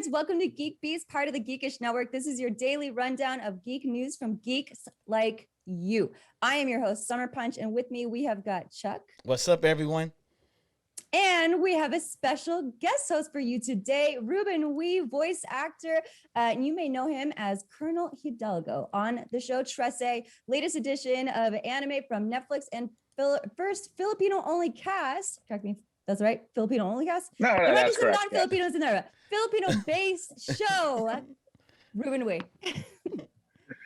nerds, welcome to GeekBeast, part of the Geekish Network. This is your daily rundown of geek news from geeks like you. I am your host, Summer Punch, and with me we have got Chuck. What's up, everyone? And we have a special guest host for you today, Rueben, voice actor. And you may know him as Colonel Hidalgo on the show Trese, latest edition of anime from Netflix and first Filipino-only cast. Correct me. That's right. Filipino-only cast? No, there might be that's some correct. non-Filipinos in there. Filipino-based show. Rueben Wei.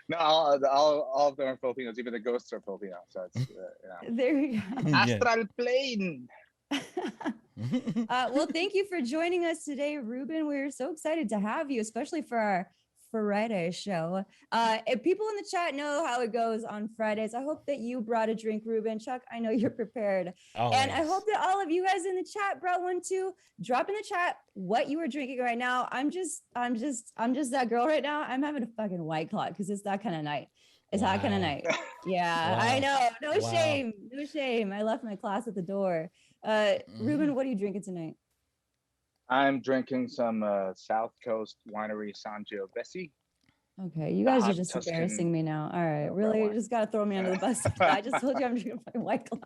No, all of them are Filipinos. Even the ghosts are Filipino. So it's There we go. Astral plane. Well, thank you for joining us today, Rueben. We're so excited to have you, especially for our Friday show. If people in the chat know how it goes on Fridays, I hope that you brought a drink, Rueben. Chuck, I know you're prepared. Always. And I hope that all of you guys in the chat brought one too. Drop in the chat what you are drinking right now. I'm just that girl right now. I'm having a fucking White Claw because it's that kind of night. It's that kind of night. Yeah, I know. No shame. I left my class at the door. Rueben, what are you drinking tonight? I'm drinking some South Coast Winery Sangiovese. Okay, you guys are just Tuscan embarrassing me now. All right, really, you just gotta throw me under the bus. I just told you I'm drinking my White Claw.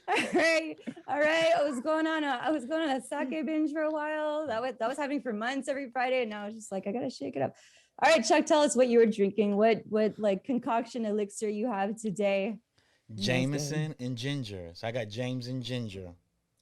All right. I was going on a sake binge for a while. That was happening for months every Friday, and now it's just like I gotta shake it up. All right, Chuck, tell us what you were drinking. What like concoction elixir you have today? Jameson and ginger. So I got James and ginger.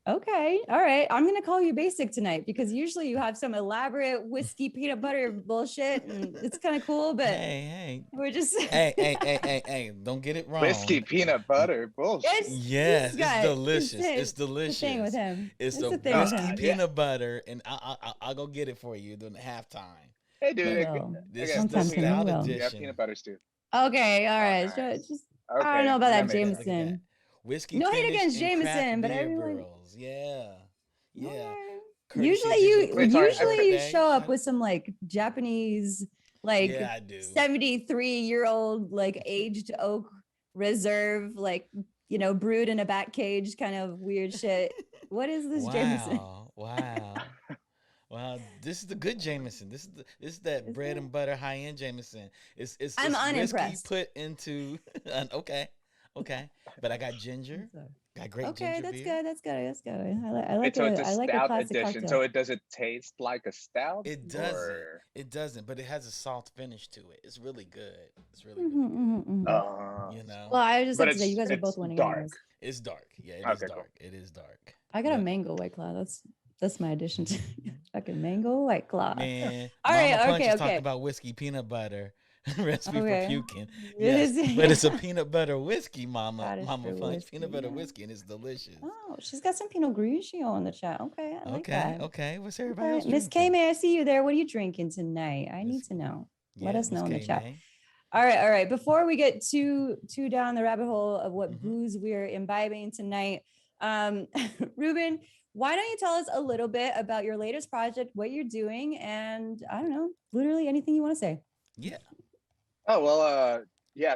Okay. All right. I'm going to call you basic tonight because usually you have some elaborate whiskey peanut butter bullshit and it's kind of cool, but hey, we're just hey, don't get it wrong. Whiskey peanut butter bullshit. Yes, it's delicious. It's delicious. It's the thing with him. It's a whiskey peanut butter, and I'll go get it for you during the halftime. Hey, dude. This is the stout edition. Yeah, peanut butter stew. Okay. All right. Nice. Just I don't know about that Jameson. Whiskey. No hate against Jameson, but everyone. Girls. Yeah. Usually you show up with some like Japanese, like 73-year-old, like aged oak reserve, like brewed in a bat cage, kind of weird shit. What is this Jameson? Wow, this is the good Jameson. This is that bread and butter high end Jameson. It's I'm unimpressed. Whiskey put into okay, but I got ginger. Got great ginger beer. That's good. I like so it. It's a stout edition. So it does it taste like a stout? It doesn't. It doesn't, but it has a soft finish to it. It's really good. It's really good. Well, I just have to say you guys are both winning. Dark. It's dark. Yeah, it is dark. Cool. It is dark. I got a mango White Claw. That's my addition to fucking mango White Claw. Man, all right, Mama Punch okay. Talking about whiskey peanut butter. Recipe for puking. Yes, but it's a peanut butter whiskey, Mama Punch. Peanut butter whiskey, and it's delicious. Oh, she's got some Pinot Grigio in the chat. Okay, I like that. Okay. What's everybody else Miss K, may I see you there? What are you drinking tonight? I need to know. Let us know in the chat. All right. Before we get too down the rabbit hole of what booze we're imbibing tonight, Rueben, why don't you tell us a little bit about your latest project, what you're doing, and I don't know, literally anything you want to say. Yeah. Oh, well,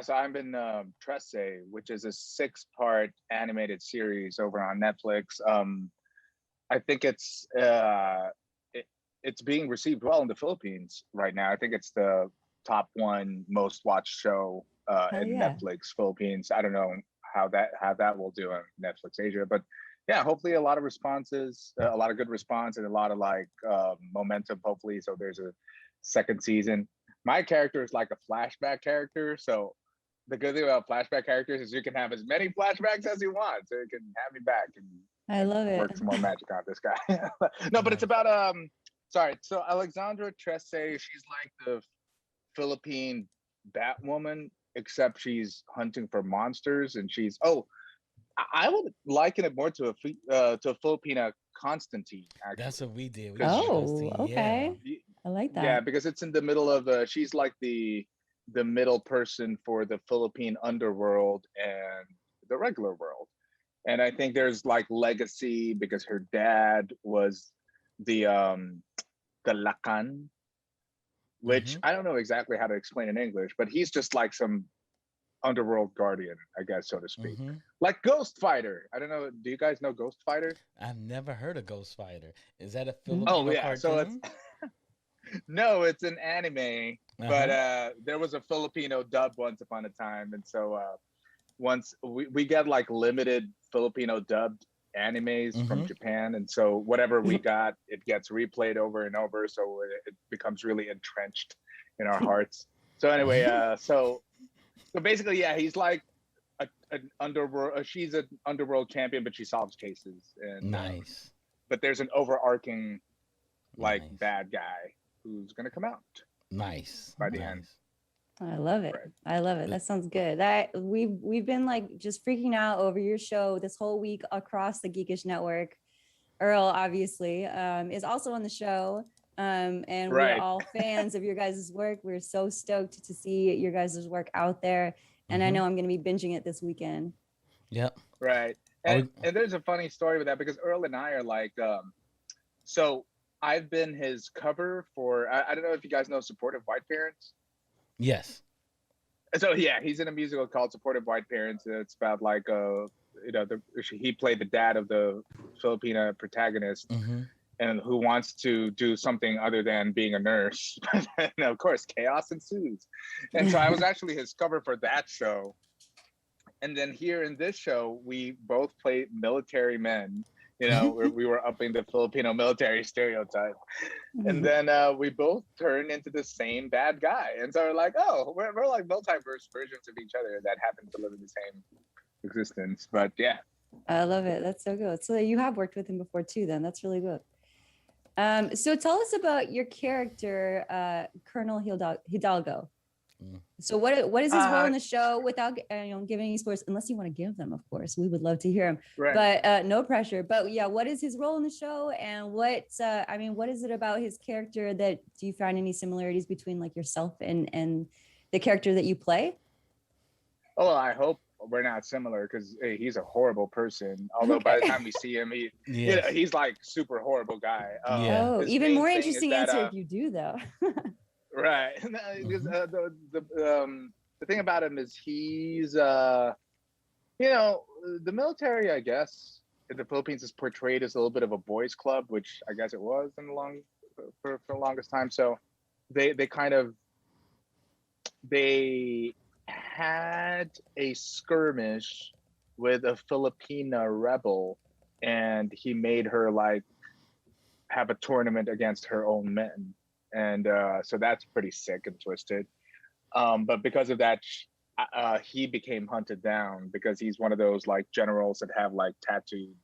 so I'm in Trese, which is a 6-part animated series over on Netflix. I think it's being received well in the Philippines right now. I think it's the top 1 most watched show in Netflix Philippines. I don't know how that will do in Netflix Asia, but yeah, hopefully a lot of responses, a lot of good response, and a lot of like momentum, hopefully. So there's a second season. My character is like a flashback character. So the good thing about flashback characters is you can have as many flashbacks as you want. So you can have me back and I love it. Work some more magic on this guy. No, but it's about so Alexandra Trese, she's like the Philippine Batwoman, except she's hunting for monsters, and I would liken it more to a Filipina Constantine. Actually. That's what we did. Okay. Yeah. I like that. Yeah, because it's in the middle of she's like the middle person for the Philippine underworld and the regular world. And I think there's like legacy because her dad was the Lakan, which I don't know exactly how to explain in English, but he's just like some underworld guardian, I guess, so to speak. Like Ghost Fighter. I don't know. Do you guys know Ghost Fighter? I've never heard of Ghost Fighter. Is that a Filipino cartoon? So it's No, it's an anime, but there was a Filipino dub once upon a time, and so once we get like limited Filipino dubbed animes from Japan, and so whatever we got, it gets replayed over and over, so it becomes really entrenched in our hearts. So anyway, so basically, yeah, he's like an underworld. She's an underworld champion, but she solves cases. And nice. But there's an overarching bad guy who's gonna come out. Nice. By the end. I love it. Right. I love it. That sounds good. That we've been like just freaking out over your show this whole week across the Geekish Network. Earl, obviously, is also on the show. And we're all fans of your guys' work. We're so stoked to see your guys' work out there. And I know I'm going to be binging it this weekend. Yep. Right. And there's a funny story with that, because Earl and I are like, so I've been his cover for, I don't know if you guys know Supportive White Parents. Yes. So yeah, he's in a musical called Supportive White Parents. It's about like, he played the dad of the Filipina protagonist. And who wants to do something other than being a nurse. And of course, chaos ensues. And so I was actually his cover for that show. And then here in this show, we both played military men. You know, we were upping the Filipino military stereotype. And then we both turned into the same bad guy. And so we're like, oh, we're like multiverse versions of each other that happen to live in the same existence. But yeah. I love it. That's so good. So you have worked with him before too, then. That's really good. So tell us about your character, Colonel Hidalgo. So what is his role in the show, without giving any spoilers, unless you want to give them, of course. We would love to hear him. Right. But no pressure. But yeah, what is his role in the show, and what is it about his character that do you find any similarities between like yourself and the character that you play? Oh, I hope we're not similar, because he's a horrible person. Although by the time we see him, he's like super horrible guy. Even more interesting answer if you do, though. Right. Because the thing about him is he's the military, I guess, in the Philippines is portrayed as a little bit of a boys' club, which I guess it was for the longest time. So they had a skirmish with a Filipina rebel, and he made her like have a tournament against her own men, and so that's pretty sick and twisted. But because of that, he became hunted down, because he's one of those like generals that have like tattooed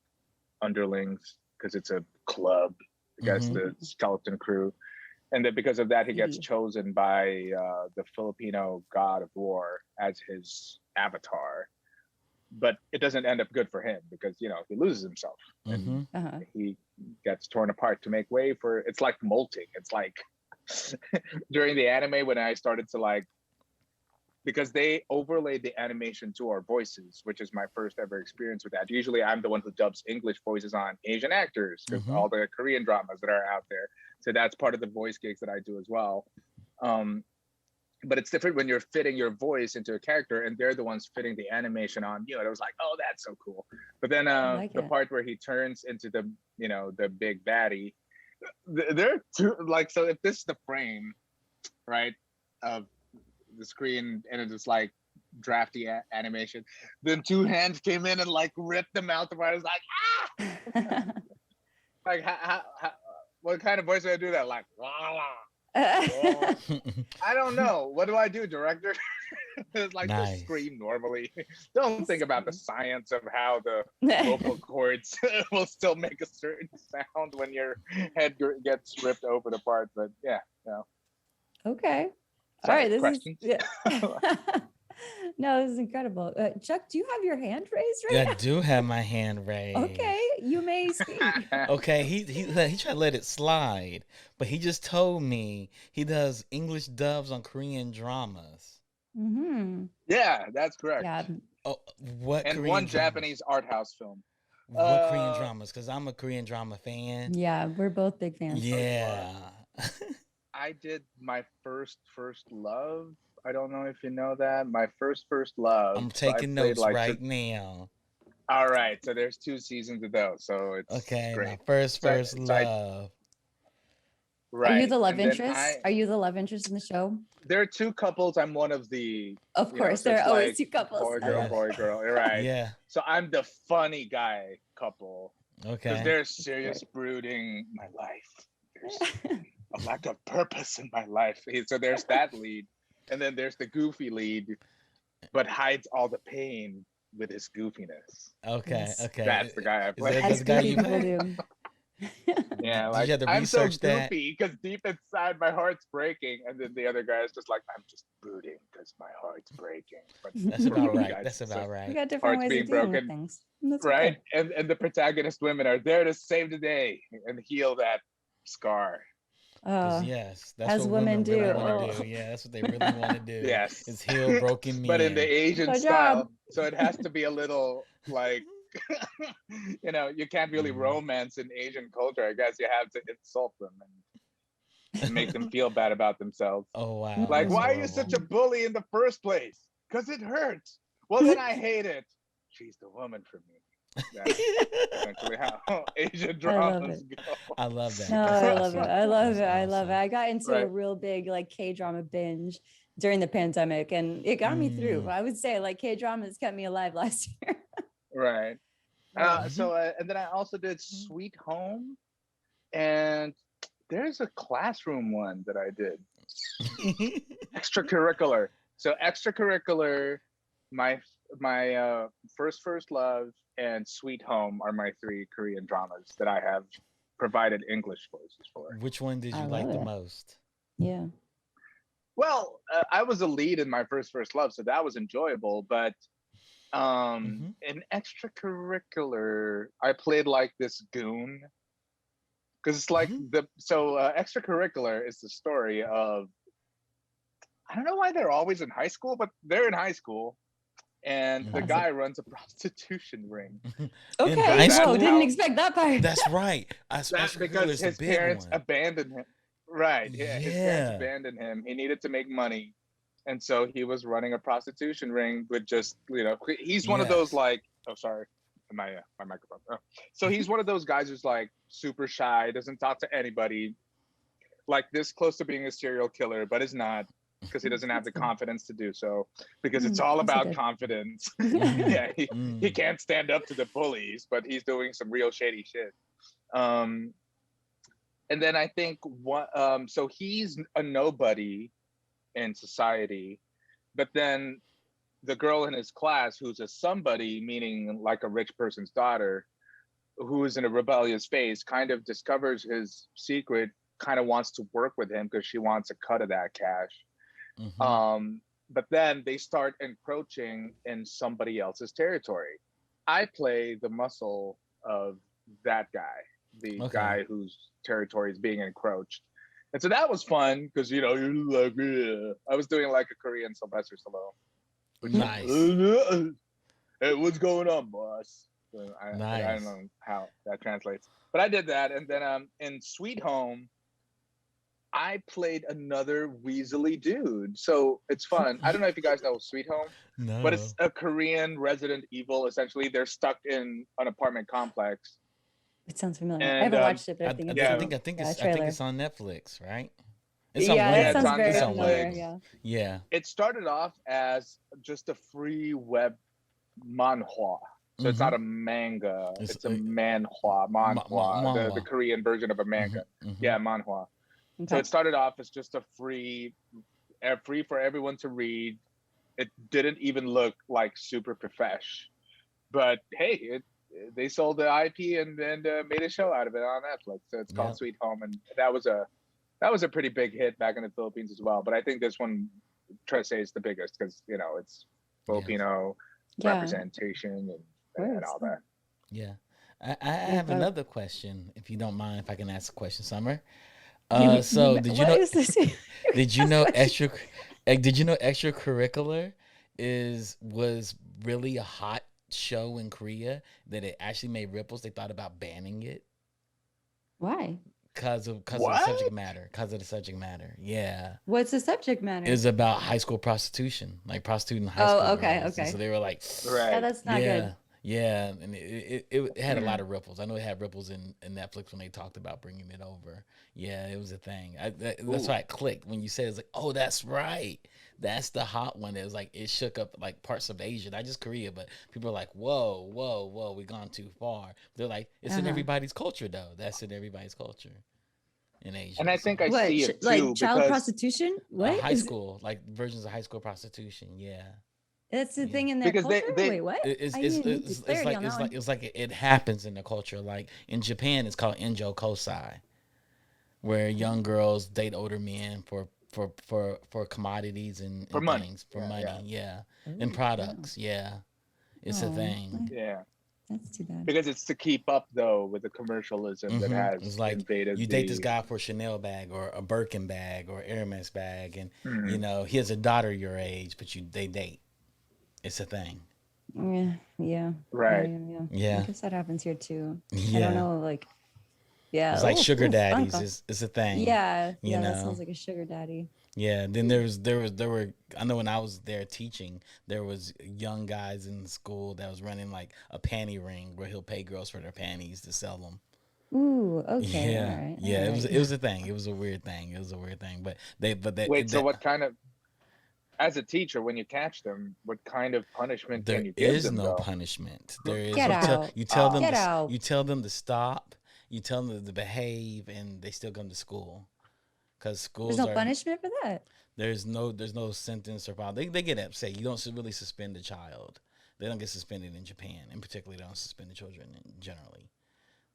underlings, because it's a club against the skeleton crew. And that because of that, he gets chosen by the Filipino god of war as his avatar. But it doesn't end up good for him, because, he loses himself. And he gets torn apart to make way for, it's like molting. It's like during the anime when I started to like, because they overlaid the animation to our voices, which is my first ever experience with that. Usually I'm the one who dubs English voices on Asian actors, because all the Korean dramas that are out there. So that's part of the voice gigs that I do as well. But it's different when you're fitting your voice into a character and they're the ones fitting the animation on you. And it was like, oh, that's so cool. But then the part where he turns into the big baddie, they're two, like, so if this is the frame, right, of the screen, and it's like drafty animation, then two hands came in and like ripped them out. The part was like, ah! Like, how, what kind of voice do I do that? Like, la, la. I don't know. What do I do, director? It's like, just scream normally. Don't think about the science of how the vocal cords will still make a certain sound when your head gets ripped open apart. But yeah, no. Okay. Sorry, all right. Questions? No, this is incredible. Chuck, do you have your hand raised right now? I do have my hand raised. Okay, you may speak. Okay, he tried to let it slide, but he just told me he does English dubs on Korean dramas. Yeah, that's correct. Yeah. Oh, what? And Korean one dramas? Japanese art house film. What Korean dramas? Because I'm a Korean drama fan. Yeah, we're both big fans. Yeah. I did my first love. I don't know if you know that. My first love. I'm taking notes like right now. All right. So there's 2 seasons of those. So it's okay. Great. My first love. Right. Are you the love interest? Are you the love interest in the show? There are two couples. I'm one of the. Of course, there are always two couples. Boy, girl. Right. Yeah. So I'm the funny guy couple. Okay. Because they're serious, brooding. My life. There's a lack of purpose in my life. So there's that lead, and then there's the goofy lead, but hides all the pain with his goofiness. Okay. Okay. That's the guy I play. That's the guy you play. Yeah, like I'm so goofy because deep inside my heart's breaking, and then the other guy is just like, I'm just brooding because my heart's breaking. But that's about right. That's about right. We got different ways of dealing with things. That's right? Okay. And the protagonist women are there to save the day and heal that scar. Yes, that's what women do. Really want to do. Yeah, that's what they really want to do. Yes, is heal broken men. But in the Asian style, so it has to be a little like. You can't really romance in Asian culture. I guess you have to insult them and make them feel bad about themselves. Oh wow! Like, why are you such a bully in the first place? Because it hurts. Well, then I hate it. She's the woman for me. That's essentially how Asian dramas go. I love that. No, I love it. I love it. I love it. I got into a real big K-drama binge during the pandemic, and it got me through. I would say K-dramas kept me alive last year. Right. And then I also did Sweet Home, and there's a classroom one that I did. Extracurricular. So extracurricular, my first love and Sweet Home are my 3 Korean dramas that I have provided English voices for. Which one did you like the most? Yeah. Well, I was a lead in my first love, so that was enjoyable, but in extracurricular, I played like this goon, because it's like extracurricular is the story of, I don't know why they're always in high school, but they're in high school, and the guy runs a prostitution ring. Okay, didn't expect that part. That's right. That's because his parents abandoned him. Right. Yeah, his parents abandoned him. He needed to make money. And so he was running a prostitution ring with just, he's one of those my microphone. Oh. So he's one of those guys who's like super shy, doesn't talk to anybody, like this close to being a serial killer, but is not, because he doesn't have the confidence to do so, because it's all about confidence. He can't stand up to the bullies, but he's doing some real shady shit. And then I think so he's a nobody in society, but then the girl in his class who's a somebody, meaning like a rich person's daughter, who is in a rebellious phase, kind of discovers his secret, kind of wants to work with him because she wants a cut of that cash. But then they start encroaching in somebody else's territory. I play the muscle of that guy, the guy whose territory is being encroached. And so that was fun because, you're like, I was doing like a Korean Sylvester Stallone. Nice. Hey, what's going on, boss? Nice. I don't know how that translates. But I did that. And then in Sweet Home, I played another weaselly dude. So it's fun. I don't know if you guys know Sweet Home, but it's a Korean Resident Evil. Essentially, they're stuck in an apartment complex. It sounds familiar. I haven't watched it, but I think it's on Netflix, right? That sounds very familiar. Yeah. It started off as just a free web manhwa. So it's not a manga. It's a manhwa. The Korean version of a manga. Yeah, manhwa. Okay. So it started off as just a free for everyone to read. It didn't even look like super profesh. But hey, they sold the IP and made a show out of it on Netflix. So it's called Sweet Home, and that was a pretty big hit back in the Philippines as well. But I think this one, Trese, is the biggest because it's Filipino representation and all that. Yeah, I have another question, if you don't mind, if I can ask a question, Summer. So did you know? Did you know extracurricular was really a hot show in Korea, that it actually made ripples? They thought about banning it. Why? Because of the subject matter. Yeah. What's the subject matter? It's about high school prostitution, like prostituting high school. Okay. So they were like, yeah, that's not good. Yeah, and it had a lot of ripples. I know it had ripples in Netflix when they talked about bringing it over. Yeah, it was a thing. That's why it clicked when you said it's like, oh, that's right. That's the hot one. It was like it shook up like parts of Asia, not just Korea, but people are like, whoa, whoa, whoa, we gone too far. They're like, it's in everybody's culture though. That's in everybody's culture in Asia. And I think I what, see it too, like child because prostitution. What high school, like versions of high school prostitution. Yeah. That's the thing in their because culture. they Wait, what? It's like it happens in the culture. Like in Japan, it's called enjo kosai, where young girls date older men for commodities and money. Things for money. Yeah. And products. Yeah, it's a thing. Yeah. That's too bad. Because it's to keep up though with the commercialism that has it's like invaded. You date this guy for a Chanel bag or a Birkin bag or Hermes bag, and you know he has a daughter your age, but they date. It's a thing. Yeah. Right. Yeah. I guess that happens here too. Yeah. I don't know, like, yeah. It's like sugar daddies is a thing. Yeah. You know? That sounds like a sugar daddy. Yeah. Then there were. I know when I was there teaching, there was young guys in the school that was running like a panty ring where he'll pay girls for their panties to sell them. Ooh. Okay. Yeah. All right. Yeah. It was a thing. It was a weird thing. But wait. So what kind of? As a teacher, when you catch them, what kind of punishment can you give them? There is no though? punishment. There is. Get out. You tell them. Get out. You tell them to stop. You tell them to behave, and they still come to school. Because schools. There's no punishment for that. There's no sentence or problem. They get upset. You don't really suspend a child. They don't get suspended in Japan. In particular, they don't suspend the children generally.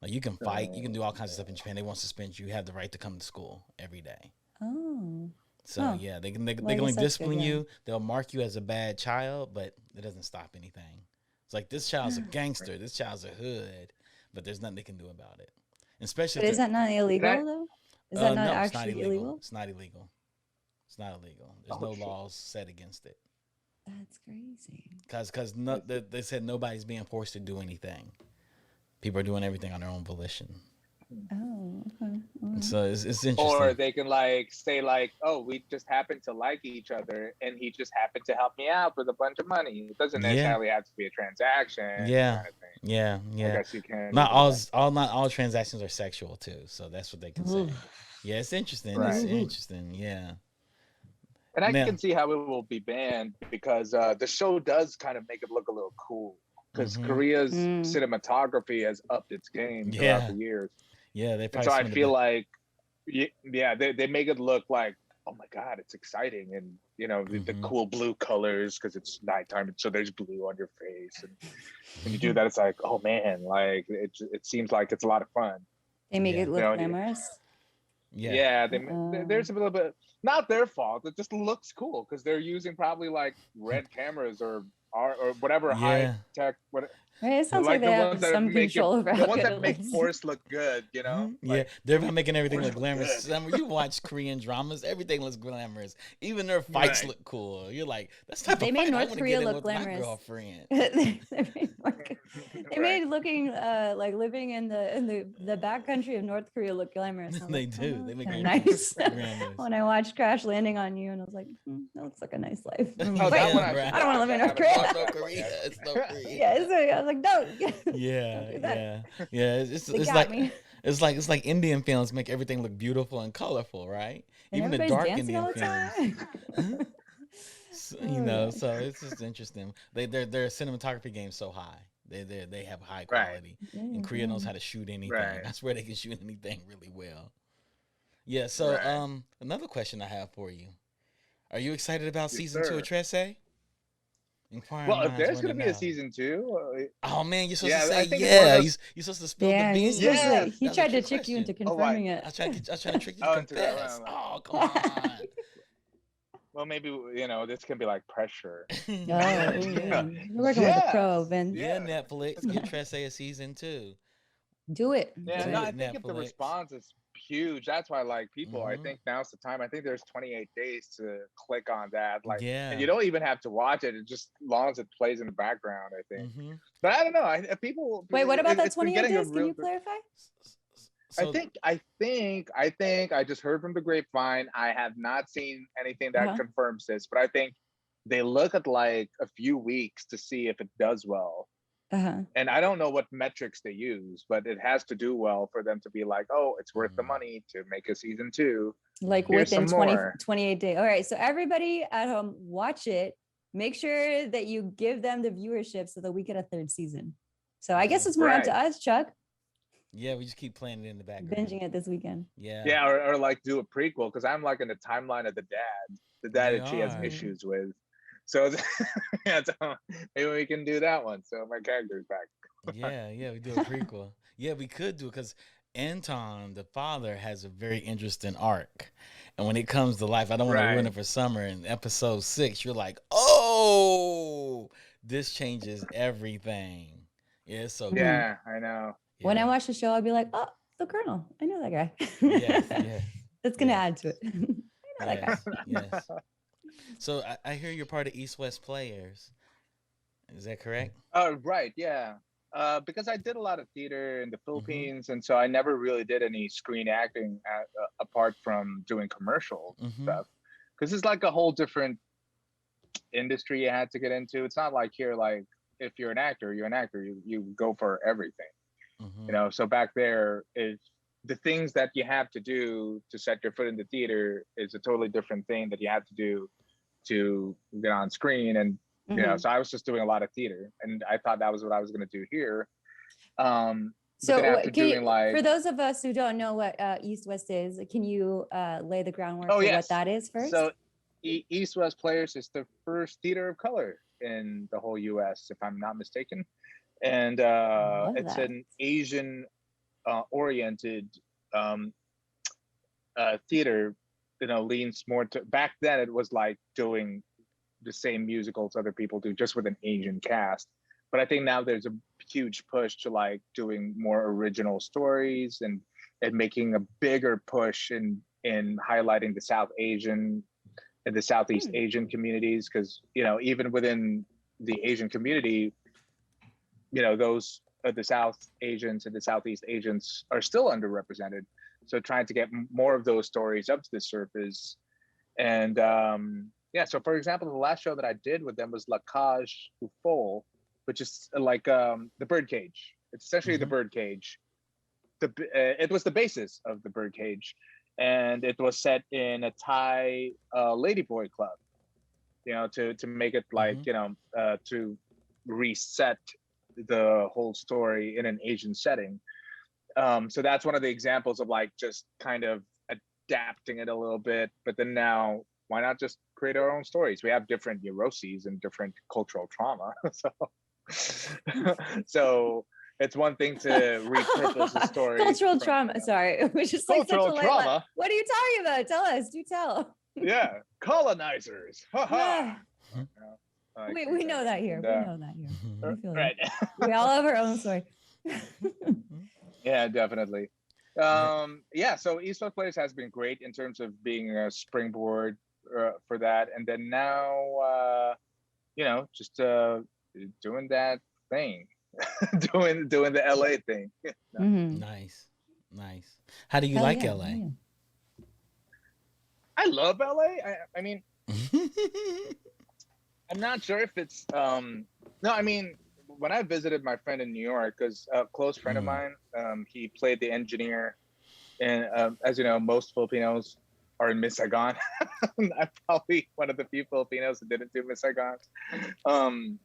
Like you can fight. You can do all kinds of stuff in Japan. They won't suspend you. You have the right to come to school every day. Oh. So yeah, they can only discipline you. They'll mark you as a bad child, but it doesn't stop anything. It's like this child's a gangster, this child's a hood, but there's nothing they can do about it. Especially, but is that not illegal though? Is that not actually illegal? It's not illegal. It's not illegal. There's no laws set against it. That's crazy. Because they said nobody's being forced to do anything. People are doing everything on their own volition. Oh, okay. Right. So it's interesting. Or they can like say like, oh, we just happen to like each other, and he just happened to help me out with a bunch of money. It doesn't necessarily have to be a transaction. Yeah, kind of thing. Yeah. I guess you can. Not all transactions are sexual too. So that's what they can say. Yeah, it's interesting. Right. It's interesting. Yeah. And I can see how it will be banned because the show does kind of make it look a little cool. Because Korea's cinematography has upped its game throughout the years. Yeah, they. So I feel like, they make it look like, oh my god, it's exciting, and the cool blue colors because it's nighttime, so there's blue on your face, and when you do that, it's like, oh man, like it seems like it's a lot of fun. They make it look glamorous. Yeah, there's a little bit. Not their fault. It just looks cool because they're using probably like red cameras or whatever high tech. It sounds like they have some control over the ones that make Force look good, they're making everything look glamorous. You watch Korean dramas, everything looks glamorous. Even their fights look cool. You're like, that's type they of made fight North I Korea get look with glamorous. My girlfriend. They made looking like living in the backcountry of North Korea look glamorous. They do. They make it nice. When I watched Crash Landing on You, and I was like, that looks like a nice life. I don't want to live in North Korea. It's North Korea. Yeah, I was like, no. Yeah. It's like Indian films make everything look beautiful and colorful, right? And even the dark Indian films. So it's just interesting. Their cinematography game's so high. They have high quality. Right. And Korea knows how to shoot anything. Right. I swear they can shoot anything really well. Yeah. So another question I have for you: are you excited about season 2 of Trese? Well, if there's going to be a season 2, oh man, you're supposed to say you're supposed to spill the beans. He tried to trick you into confirming it. I was trying to trick you to confess. Oh, come on. Well, maybe this can be like pressure. You're working with a pro, Vince. Yeah, Netflix, get Trese a season 2. Do it. Yeah, I think if the response is huge, that's why people. I think now's the time. I think there's 28 days to click on that. And you don't even have to watch it. It just as long as it plays in the background. I think. But I don't know. People. Wait, what about that 28 days? Can you clarify? So, I think I just heard from the grapevine. I have not seen anything that confirms this, but I think they look at like a few weeks to see if it does well. And I don't know what metrics they use, but it has to do well for them to be like, oh, it's worth the money to make a season 2. Like Here's within some 20, more. 28 days. All right. So everybody at home, watch it. Make sure that you give them the viewership so that we get a 3rd season. So I guess it's more up to us, Chuck. Yeah, we just keep playing it in the background. Binging it this weekend. Yeah. Or like do a prequel, because I'm like in the timeline of the dad that she has issues with. So yeah, so maybe we can do that one. So my character's back. Yeah, we do a prequel. Yeah, we could do it because Anton, the father, has a very interesting arc. And when it comes to life, I don't want to ruin it for Summer. In episode 6, you're like, oh, this changes everything. Yeah, it's so good. Yeah, I know. Yeah. When I watch the show, I'll be like, oh, the Colonel. I know that guy. Yes. That's going to add to it. I know that guy. Yes. So I hear you're part of East West Players. Is that correct? Right, yeah. Because I did a lot of theater in the Philippines, and so I never really did any screen acting apart from doing commercial stuff. Because it's like a whole different industry you had to get into. It's not like here, like if you're an actor, you go for everything. You know, so back there is the things that you have to do to set your foot in the theater is a totally different thing that you have to do to get on screen. And you know, so I was just doing a lot of theater, and I thought that was what I was going to do here. So for those of us who don't know what East West is, can you lay the groundwork for what that is first? So East West Players is the first theater of color in the whole US, if I'm not mistaken. And it's an Asian oriented theater, you know, leans more to, back then it was like doing the same musicals other people do, just with an Asian cast. But I think now there's a huge push to like doing more original stories and making a bigger push in highlighting the South Asian and the Southeast Asian communities. Because, you know, even within the Asian community, you know, those the South Asians and the Southeast Asians are still underrepresented. So trying to get more of those stories up to the surface. And yeah, so for example, the last show that I did with them was La Cage aux Folles, which is like the birdcage. It's essentially the birdcage. It was the basis of the birdcage, and it was set in a Thai ladyboy club. You know, to make it like you know to reset the whole story in an Asian setting. So that's one of the examples of like just kind of adapting it a little bit, but then now why not just create our own stories? We have different neuroses and different cultural trauma. So it's one thing to repurpose the story. Cultural trauma. Sorry, it was just like cultural such a trauma. What are you talking about? Tell us. Do tell. Yeah, colonizers. We know that here. We know that here. We feel right. We all have our own story. Yeah, definitely. Yeah, so East West Players has been great in terms of being a springboard for that, and then now you know, just doing that thing, doing the LA thing. Nice. How do you like LA? Yeah. I love LA. I mean, I'm not sure if it's no, I mean, when I visited my friend in New York, because a close friend of mine, he played the engineer, and as you know, most Filipinos are in Miss Saigon. I'm probably one of the few Filipinos who didn't do Miss Saigon. Do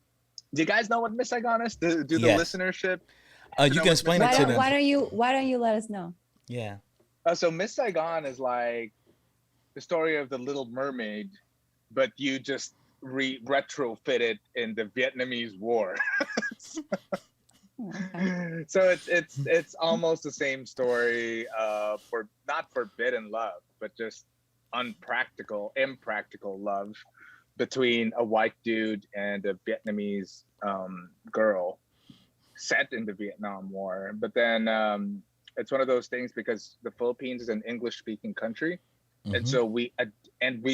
you guys know what Miss Saigon is? Do the listenership? You can explain it to them. Why don't you let us know? Yeah. So Miss Saigon is like the story of the Little Mermaid, but you just retrofit it in the Vietnamese War. So it's almost the same story for not forbidden love, but just impractical love between a white dude and a Vietnamese girl set in the Vietnam War. But then it's one of those things because the Philippines is an English-speaking country, and so we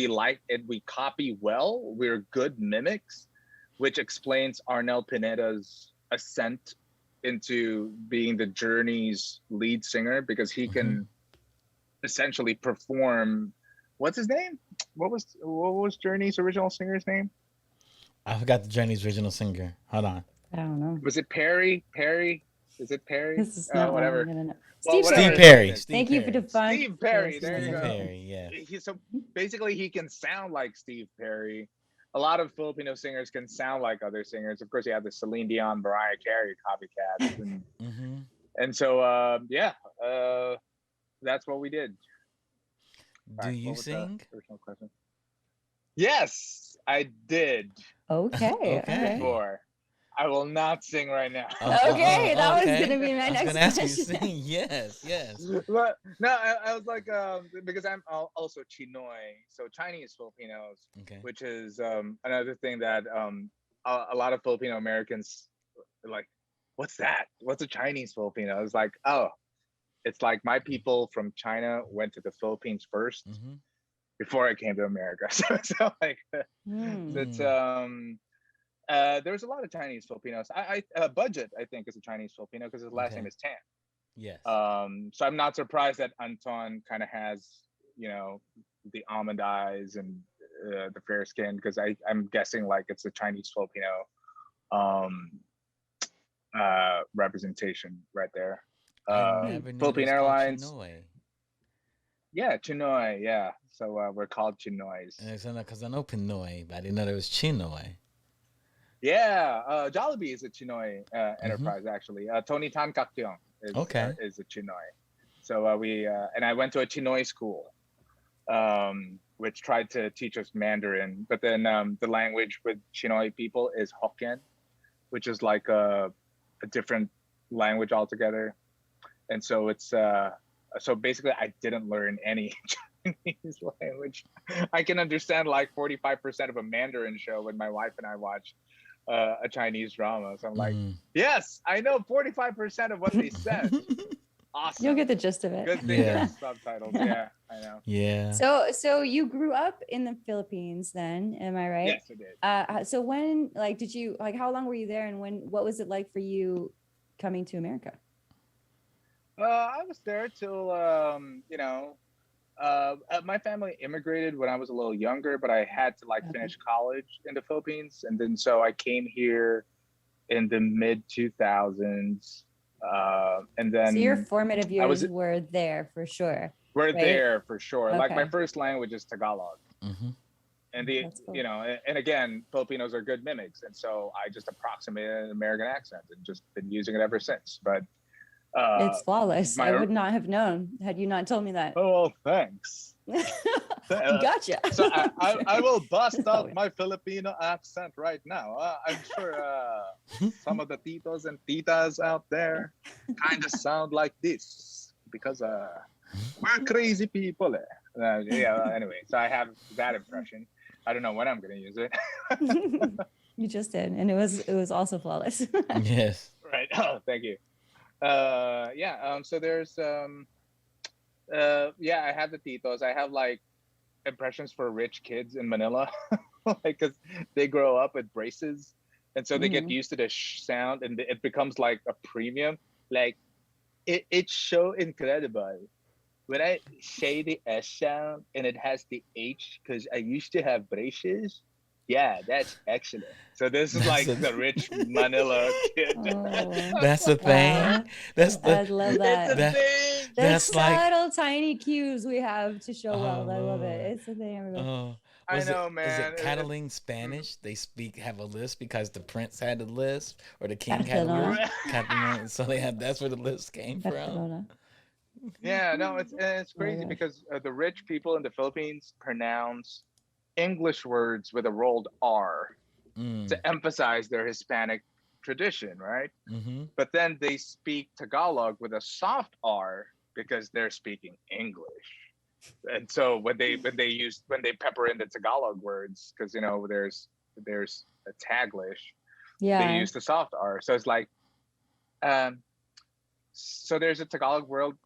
like it. We copy well. We're good mimics, which explains Arnel Pineda's ascent into being the Journey's lead singer, because he can essentially perform. What's his name? What was Journey's original singer's name? I forgot the Journey's original singer. Hold on. I don't know. Was it Perry? Perry? Is it Perry? This is not Whatever. Well, Steve Perry. Perry. Thank you for the fun. Steve Perry. Yes, There you go. Perry, yeah. So basically, he can sound like Steve Perry. A lot of Filipino singers can sound like other singers. Of course, you have the Celine Dion, Mariah Carey copycats, and so that's what we did. Do you sing? Original question. Yes, I did. Okay. Before. I will not sing right now. Okay, that was gonna be my next question. Ask you yes. But no, I was like, because I'm also Chinoy, so Chinese Filipinos, which is another thing that a lot of Filipino Americans are like, what's that? What's a Chinese Filipino? It's like, oh, it's like my people from China went to the Philippines first before I came to America. So like, it's there's a lot of Chinese Filipinos. Budget, I think, is a Chinese Filipino because his last name is Tan. Yes. So I'm not surprised that Anton kind of has, the almond eyes and the fair skin, because I'm guessing like it's a Chinese Filipino representation right there. Philippine Airlines. Chinoy. Yeah, Chinoy. Yeah. So we're called Chinoys. Because I know Pinoy, but I didn't know there was Chinoy. Yeah, Jollibee is a Chinoy enterprise actually. Tony Tan Kak Kyung is a Chinoy. So we and I went to a Chinoy school, which tried to teach us Mandarin, but then the language with Chinoy people is Hokkien, which is like a different language altogether. And so it's so basically I didn't learn any Chinese language. I can understand like 45% of a Mandarin show when my wife and I watch a Chinese drama. So I'm like, yes, I know 45% of what they said. Awesome. You'll get the gist of it. Good thing there's subtitles. Yeah, I know. Yeah. So you grew up in the Philippines then, am I right? Yes, I did. So when, like, did you, like, how long were you there, and what was it like for you coming to America? I was there till, my family immigrated when I was a little younger, but I had to finish college in the Philippines. And then, so I came here in the mid 2000s. And then. So your formative years were there for sure. We're there for sure. Okay. Like my first language is Tagalog. And cool. And again, Filipinos are good mimics. And so I just approximated an American accent and just been using it ever since. But it's flawless. I would not have known had you not told me that. Oh, thanks. Gotcha. So I will bust out my Filipino accent right now. I'm sure some of the titos and titas out there kind of sound like this because we're crazy people. Anyway, so I have that impression. I don't know when I'm going to use it. You just did, and it was also flawless. Yes. Right. Oh, thank you. So there's I have the titos. I have like impressions for rich kids in Manila, because they grow up with braces, and so they get used to the sound, and it becomes like a premium. Like it's so incredible when I say the S sound and it has the H because I used to have braces. Yeah, that's excellent. So this is like the rich Manila kid. Oh, that's the thing. Wow. I love that. That's subtle, like, tiny cues we have to show wealth. I love it. It's the thing. I know, man. Is it Catalan Spanish? They have a lisp because the prince had a lisp, or the king had a lisp. So they had. That's where the lisp came from. Yeah, no, it's crazy because the rich people in the Philippines pronounce English words with a rolled R to emphasize their Hispanic tradition, right? But then they speak Tagalog with a soft R because they're speaking English. And so when they pepper in the Tagalog words, because there's a Taglish, they use the soft R. So it's like, so there's a Tagalog word.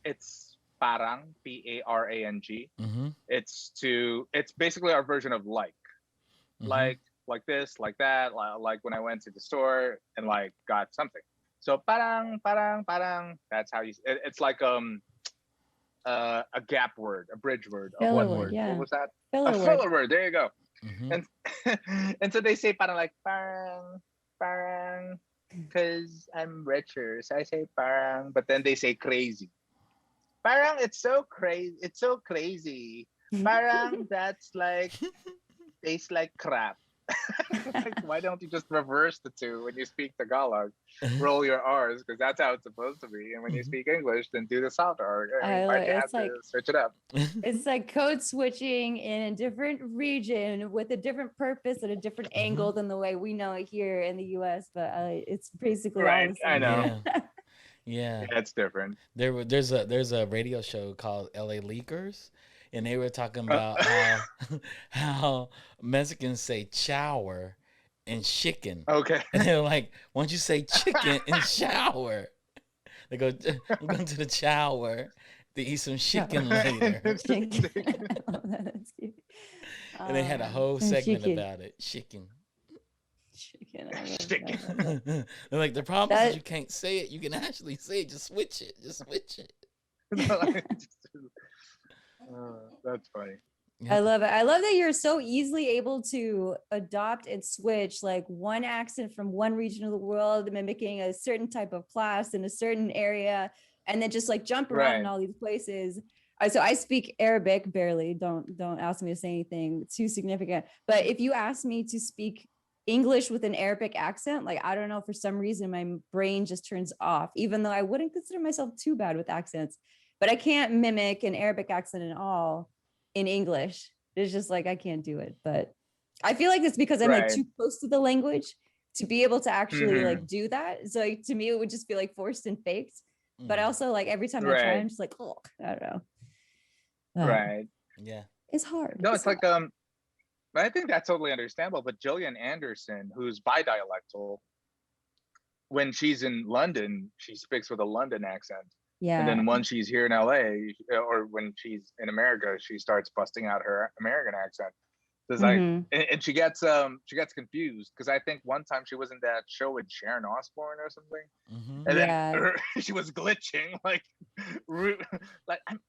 It's parang, P-A-R-A-N-G. It's basically our version of like this, like that, like when I went to the store and like got something. So parang, that's how you. It's like a gap word, a bridge word of one word. Yeah. What was that? Filler word. There you go. And so they say parang like parang, parang because I'm richer. So I say parang, but then they say crazy. Parang it's so crazy. It's so crazy. Parang that's like tastes like crap. Like, why don't you just reverse the two when you speak Tagalog? Roll your R's because that's how it's supposed to be. And when you speak English, then do the soft R. I mean, why'd you have to switch it up? It's like code switching in a different region with a different purpose at a different angle than the way we know it here in the US. But it's basically all the same. I know. Yeah, it's different. There's a radio show called LA Leakers, and they were talking about how Mexicans say shower and chicken. Okay. And they're like, why don't you say chicken and shower? They go, I'm going to the shower to eat some chicken later. And they had a whole segment about it. Chicken. They're like, the problem is you can't say it. You can actually say it. Just switch it. Just switch it. That's funny. I love it. I love that you're so easily able to adopt and switch like one accent from one region of the world, mimicking a certain type of class in a certain area, and then just like jump around in all these places. So I speak Arabic barely. Don't ask me to say anything too significant. But if you ask me to speak English with an Arabic accent, like, I don't know, for some reason my brain just turns off, even though I wouldn't consider myself too bad with accents, but I can't mimic an Arabic accent at all in English. It's just like, I can't do it. But I feel like it's because I'm like too close to the language to be able to actually like do that. So like, to me, it would just be like forced and faked. But also like every time I try, I'm just like, oh, I don't know. Right. Yeah. It's hard. No, it's like, I think that's totally understandable. But Gillian Anderson, who's bidialectal, when she's in London, she speaks with a London accent. Yeah. And then when she's here in LA, or when she's in America, she starts busting out her American accent. So it's like, and she gets confused because I think one time she was in that show with Sharon Osbourne or something, and then she was glitching like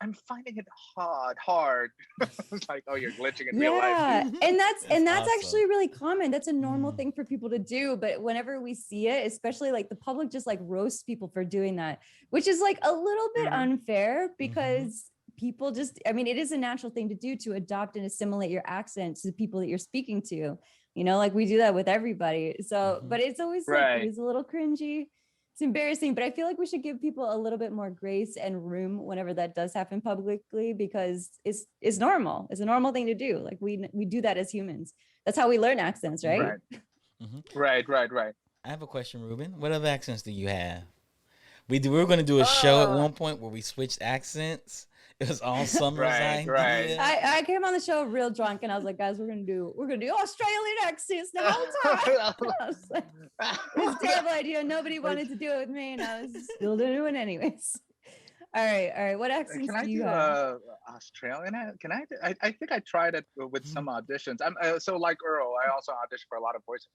I'm finding it hard. It's like, oh, you're glitching in real life. And that's awesome. Actually really common. That's a normal thing for people to do. But whenever we see it, especially like the public just like roasts people for doing that, which is like a little bit unfair because people just, I mean, it is a natural thing to do, to adopt and assimilate your accent to the people that you're speaking to, you know, like we do that with everybody. So, but it's always like, it is a little cringy. It's embarrassing, but I feel like we should give people a little bit more grace and room whenever that does happen publicly, because it's normal. It's a normal thing to do. Like we do that as humans. That's how we learn accents, right? Right. I have a question, Rueben. What other accents do you have? We were going to do a show at one point where we switched accents. It was all Summer's idea. Right. I came on the show real drunk, and I was like, guys, we're gonna do Australian accents the whole time. I was like, it was a terrible idea. Nobody wanted to do it with me, and I was still doing it anyways. All right. What accents do you have? Australian? Can I? I think I tried it with some auditions. I'm so like Earl. I also auditioned for a lot of voices.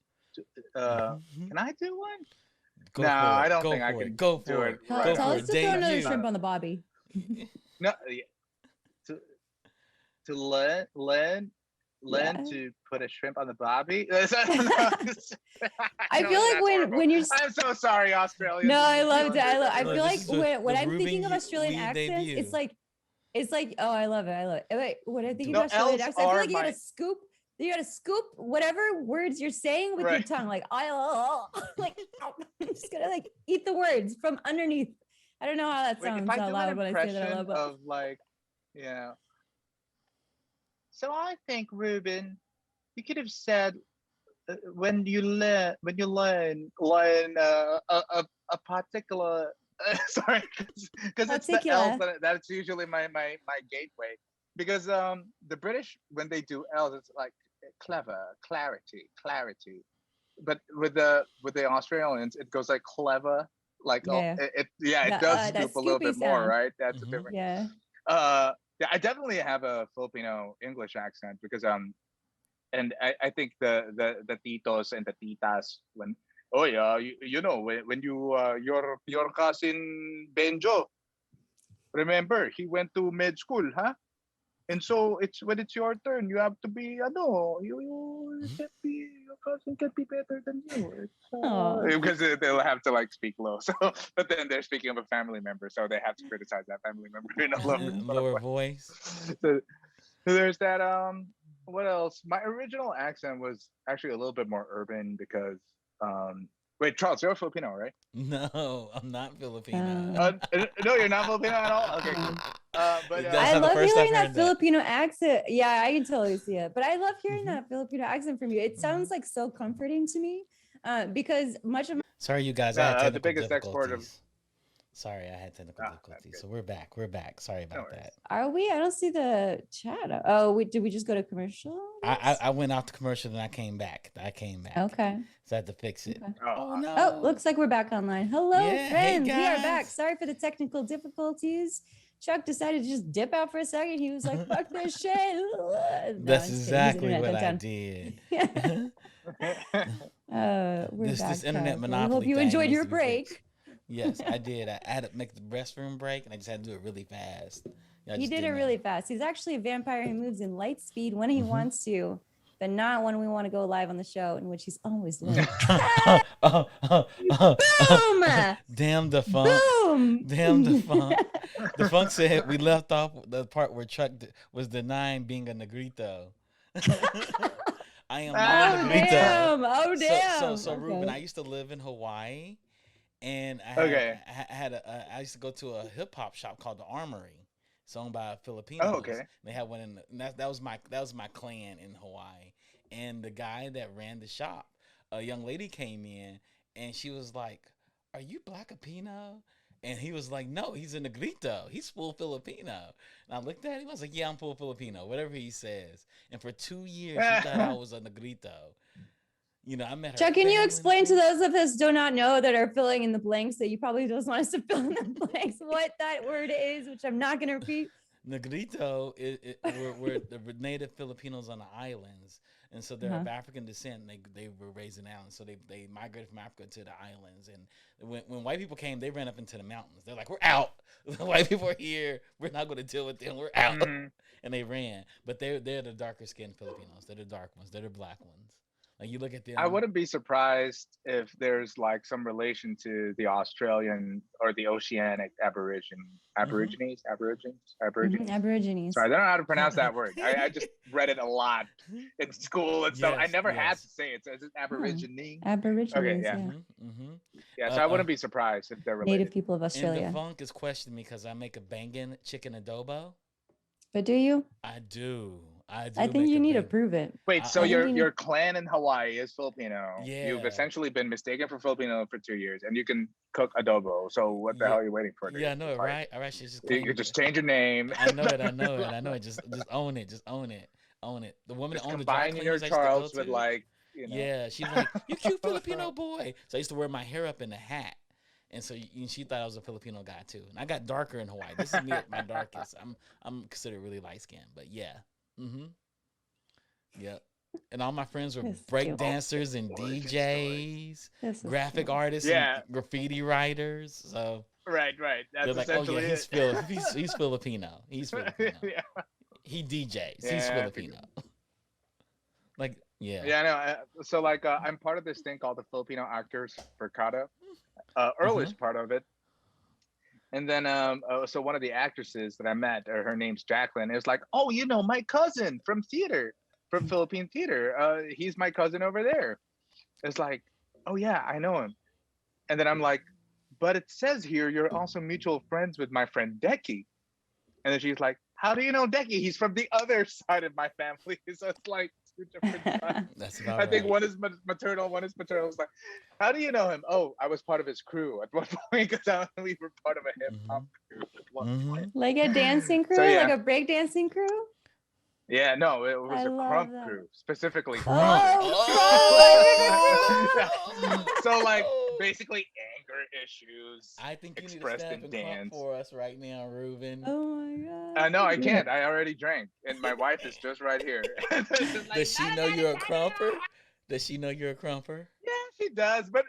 Can I do one? I don't think I can do it. Tell us to throw another shrimp on the bobby. No, to learn to put a shrimp on the barbie. I feel like when you're. I'm so sorry, Australia. No, I loved it. I feel like when I'm thinking of Australian accents, it's like oh, I love it. Wait, when I think of Australian accents, I feel like you gotta scoop whatever words you're saying with your tongue, like like I'm just gonna like eat the words from underneath. I don't know how that sounds out loud when I say that out loud. Of like, yeah. So I think, Rueben, you could have said when you learn a particular. Sorry, because it's the L's that's usually my gateway. Because the British, when they do L's, it's like clever, clarity. But with the Australians, it goes like clever. Like it does scoop a little bit more, right? That's a different. I definitely have a Filipino English accent because and I think the titos and the titas when you know when you your cousin Benjo, remember he went to med school, huh? And so it's when it's your turn, you have to be, you can't be, your cousin can't be better than you. Because they'll have to like speak low. So, but then they're speaking of a family member, so they have to criticize that family member in a lower voice. So there's that. What else? My original accent was actually a little bit more urban because wait, Charles, you're Filipino, right? No, I'm not Filipino. No, you're not Filipino at all. Okay, cool. But I love hearing that Filipino accent. Yeah, I can totally see it. But I love hearing that Filipino accent from you. It sounds like so comforting to me, because much of my sorry, you guys. I had technical the biggest difficulties. export of. Sorry, I had technical difficulties. So we're back. Sorry about that. Are we? I don't see the chat. Oh, did we just go to commercial? I went off to commercial, then I came back. Okay. So I had to fix it. Okay. Oh no. Oh, looks like we're back online. Hello, friends. Hey, we are back. Sorry for the technical difficulties. Chuck decided to just dip out for a second. He was like, "Fuck this shit." No, that's exactly what I did. We're back. This internet monopoly. I hope you enjoyed your break. Yes, I did. I had to make the restroom break, and I just had to do it really fast. He did it really fast. He's actually a vampire who moves in light speed when he wants to, but not when we want to go live on the show, in which he's always late. Boom! Damn the funk. Boom! Damn the funk. The funk said we left off the part where Chuck was denying being a negrito. I am not a negrito. Damn. Oh, damn. So Rueben, I used to live in Hawaii. And I used to go to a hip hop shop called the Armory. It's owned by Filipinos. Oh, okay. They had one that was my clan in Hawaii. And the guy that ran the shop, a young lady came in and she was like, "Are you Black Filipino?" And he was like, "No, he's a negrito. He's full Filipino." And I looked at him, I was like, "Yeah, I'm full Filipino," whatever he says. And for 2 years he thought I was a negrito. You know, I met her. Chuck, can you explain to those of us who do not know that are filling in the blanks that you probably just want us to fill in the blanks what that word is, which I'm not going to repeat? Negrito, we're the native Filipinos on the islands, and so they're of African descent. And they were raised in islands, so they migrated from Africa to the islands. And when white people came, they ran up into the mountains. They're like, "We're out. The white people are here. We're not going to deal with them. We're out." And they ran. But they're the darker skinned Filipinos. They're the dark ones. They're the black ones. Like you look at them. I wouldn't be surprised if there's like some relation to the Australian or the Oceanic Aborigines. Sorry, I don't know how to pronounce that word. I just read it a lot in school and stuff. I never had to say it. So it's Aborigine. Aborigines. Okay, yeah. Yeah, so I wouldn't be surprised if they're related. Native people of Australia. And the funk is questioning me because I make a bangin' chicken adobo. But do you? I do. I think you need to prove it. Wait, so your clan in Hawaii is Filipino. Yeah. You've essentially been mistaken for Filipino for 2 years, and you can cook adobo. So what the hell are you waiting for? Yeah, I know it, right? I actually just you could just change your name. I know it. Just own it. The woman that owned the dry combine your Charles with like, you know. Yeah, she's like, "You cute Filipino boy." So I used to wear my hair up in a hat. And so she thought I was a Filipino guy too. And I got darker in Hawaii. This is me at my darkest. I'm considered really light skinned, but yeah. Yep. And all my friends were break dancers and DJs, graphic artists, and graffiti writers. So right. That's they're like, essentially he's Filipino. He's Filipino. He DJs. He's Filipino. Like, yeah. Yeah, I know. So like, I'm part of this thing called the Filipino Actors Mercado. Earliest part of it. And then, so one of the actresses that I met, her name's Jacqueline. It was like, "Oh, you know, my cousin from theater, from Philippine theater. He's my cousin over there." It's like, "Oh yeah, I know him." And then I'm like, "But it says here you're also mutual friends with my friend Decky." And then she's like, "How do you know Decky? He's from the other side of my family." So it's like two different sides. That's about I think one is maternal, one is paternal. It's like, "How do you know him?" "Oh, I was part of his crew at one point because we were part of a hip hop crew at one point." Like a dancing crew, like a break dancing crew. Yeah, no, it was a crump crew, specifically. So like basically anger issues. I think you need to expressed stand in dance for us right now, Rueben. Oh my god. No, I can't. I already drank, and my wife is just right here. Does she know you're a crumper? Does she know you're a crumper? Yeah, she does. But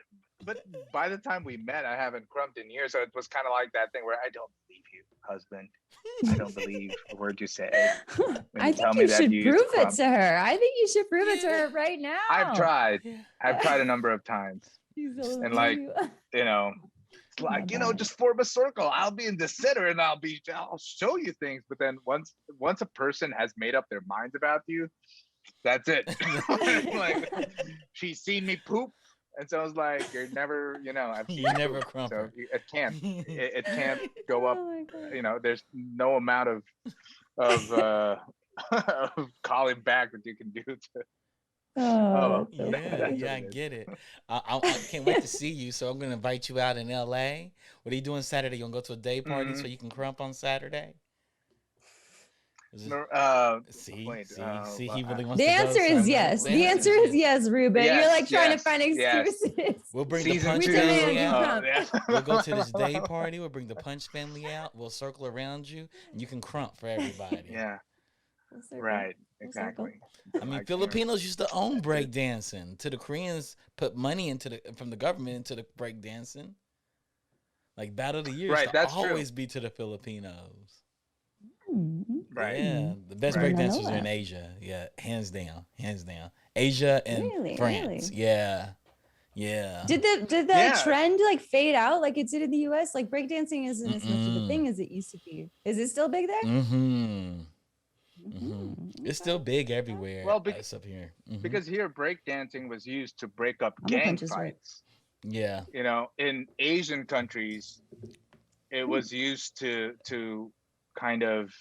by the time we met, I haven't crumped in years, so it was kind of like that thing where I don't believe you. husband. I don't believe a word you say. I think you should prove it to her. I think you should prove it to her right now. I've tried. I've tried a number of times. And like, you know, it's like, you know, just form a circle. I'll be in the center and I'll show you things. But then once a person has made up their minds about you, that's it. Like, she's seen me poop. And so I was like, you're never, you know, you never crump. So it can't go up. You know, there's no amount of calling back that you can do to. Yeah, I get it. I can't wait to see you. So I'm gonna invite you out in LA. What are you doing Saturday? You gonna go to a day party so you can crump on Saturday? See, he really wants the to go. The answer is yes, Rueben. Yes, you're like trying to find excuses. Yes. We'll bring the Punch family out. We'll go to this day party. We'll bring the Punch family out. We'll circle around you, and you can crump for everybody. Yeah. Right. Exactly. I mean, Filipinos used to own breakdancing. To the Koreans, put money from the government into the breakdancing. Like Battle of the Year used to always be to the Filipinos. Right. Yeah, the best breakdancers are in Asia. Yeah, hands down. Asia and France. Really? Yeah. Did the trend like fade out like it did in the US? Like breakdancing isn't as much of a thing as it used to be. Is it still big there? It's still big everywhere. Well, up here. Because here breakdancing was used to break up gang fights. Right. Yeah. You know, in Asian countries, it was used to kind of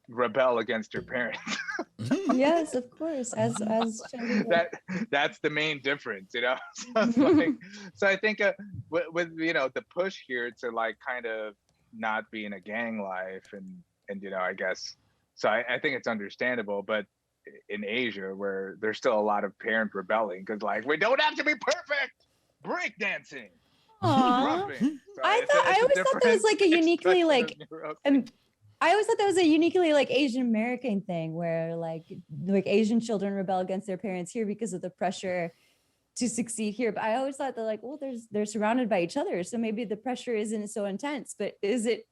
rebel against your parents. Yes, of course. As that's the main difference, you know. So I think with you know the push here to like kind of not be in a gang life and you know I guess so I think it's understandable, but in Asia where there's still a lot of parent rebelling because like we don't have to be perfect breakdancing. So I always thought that was like a uniquely like I always thought that was a uniquely like Asian American thing where like Asian children rebel against their parents here because of the pressure to succeed here. But I always thought that like, well, they're surrounded by each other. So maybe the pressure isn't so intense, but it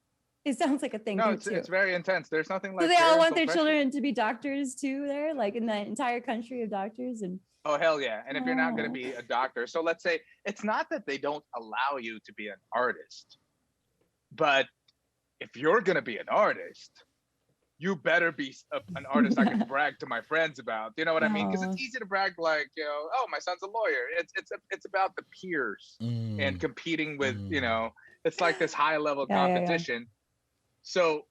sounds like a thing. No, it's very intense. There's nothing like. Do they all want their children to be doctors too there? Like in the entire country of doctors and. Oh, hell yeah. And if you're not going to be a doctor, so let's say it's not that they don't allow you to be an artist, but if you're going to be an artist, you better be an artist I can brag to my friends about. You know what I mean? Because it's easy to brag like, you know, oh, my son's a lawyer. It's about the peers and competing with, you know, it's like this high level competition. So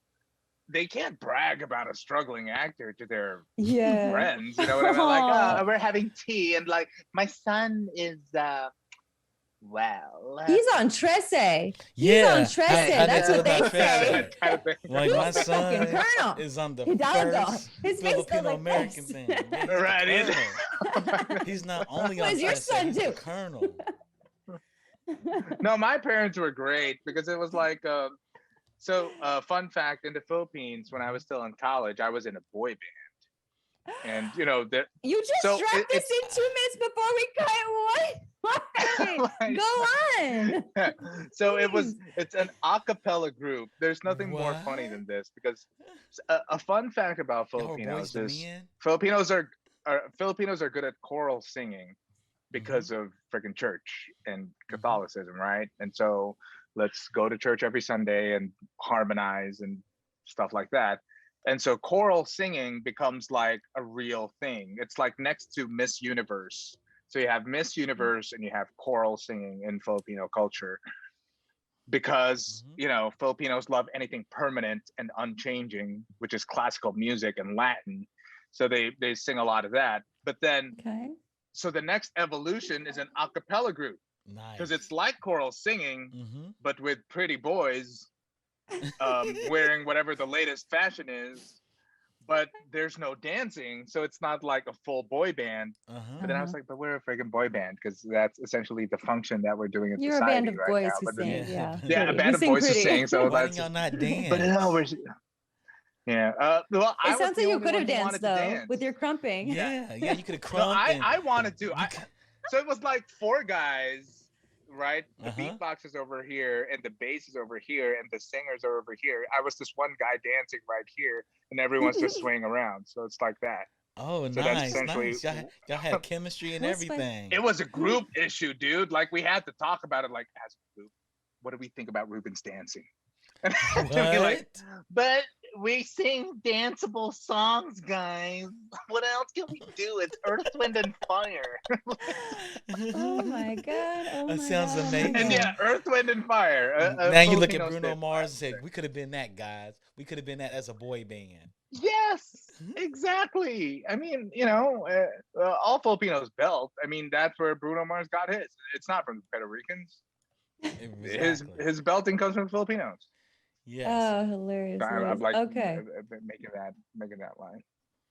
they can't brag about a struggling actor to their friends. You know what I mean? Like, oh, we're having tea and like my son is he's on Trese. He's on Trese. That's what they say. Like my son is on the first Filipino American thing. Right. He's not only on Trese, your son he's a colonel. No, my parents were great because it was like, fun fact, in the Philippines, when I was still in college, I was in a boy band. And you know that you just dropped this in 2 minutes before we cut. What? Go on. So it's an a cappella group. There's nothing more funny than this because a fun fact about Filipinos is Filipinos are good at choral singing because of freaking church and Catholicism, right? And so let's go to church every Sunday and harmonize and stuff like that. And so choral singing becomes like a real thing. It's like next to Miss Universe. So you have Miss Universe and you have choral singing in Filipino culture because, you know, Filipinos love anything permanent and unchanging, which is classical music and Latin. So they sing a lot of that. But then, so the next evolution is an a cappella group because it's like choral singing, but with pretty boys wearing whatever the latest fashion is, but there's no dancing, so it's not like a full boy band. But then I was like, but we're a freaking boy band because that's essentially the function that we're doing in You're society. You're a band of right boys now. who sing, a band of boys who sing. So why that's y'all not dance? But no, we're well, it sounds like you could have danced though with your crumping. Yeah, you could have crumped. No, I wanted to. So it was like 4 guys right? The beatbox is over here, and the bass is over here, and the singers are over here. I was this one guy dancing right here, and everyone's just swaying around. So it's like that. Oh, So that's nice, essentially nice. Y'all had chemistry and everything. It was a group issue, dude. Like we had to talk about it. Like as a group, what do we think about Ruben's dancing? And to be like, but we sing danceable songs, guys. What else can we do? It's Earth, Wind, and Fire. Oh my god! Oh that my sounds god. amazing. And yeah, Earth, Wind, and Fire. Now you look at Bruno Mars and say, "We could have been that, guys. We could have been that as a boy band." Yes, exactly. I mean, you know, all Filipinos belt. I mean, that's where Bruno Mars got his. It's not from the Puerto Ricans. Exactly. His belting comes from Filipinos. Yes. Oh, hilarious. I'm like, okay, making that line.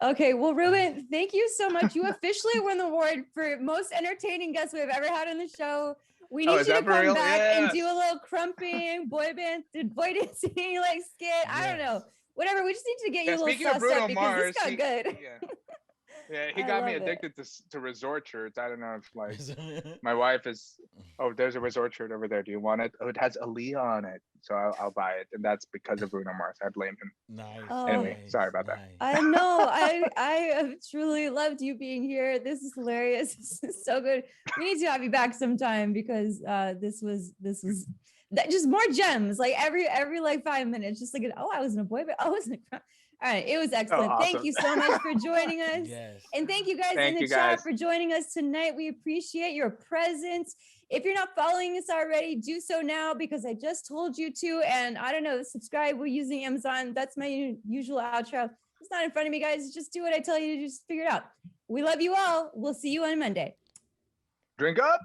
Okay, well, Rueben, thank you so much. You officially won the award for most entertaining guest we've ever had on the show. We need you to come back and do a little crumping, boy dancing, like skit. I don't know. Whatever. We just need to get you a little sauced up because this got good. Yeah, he got me addicted to resort shirts. I don't know if like my wife is. Oh, there's a resort shirt over there. Do you want it? Oh, it has Aaliyah on it, so I'll buy it, and that's because of Bruno Mars. I blame him. Nice. Anyway, sorry about that. I know. I have truly loved you being here. This is hilarious. This is so good. We need to have you back sometime because this was that just more gems. Like every like 5 minutes, just like I was in a boy, but I was in a. All right, it was excellent. Awesome. Thank you so much for joining us. Yes. And thank you guys in the chat for joining us tonight. We appreciate your presence. If you're not following us already, do so now because I just told you to. And I don't know, subscribe. We're using Amazon. That's my usual outro. It's not in front of me, guys. Just do what I tell you to just figure it out. We love you all. We'll see you on Monday. Drink up.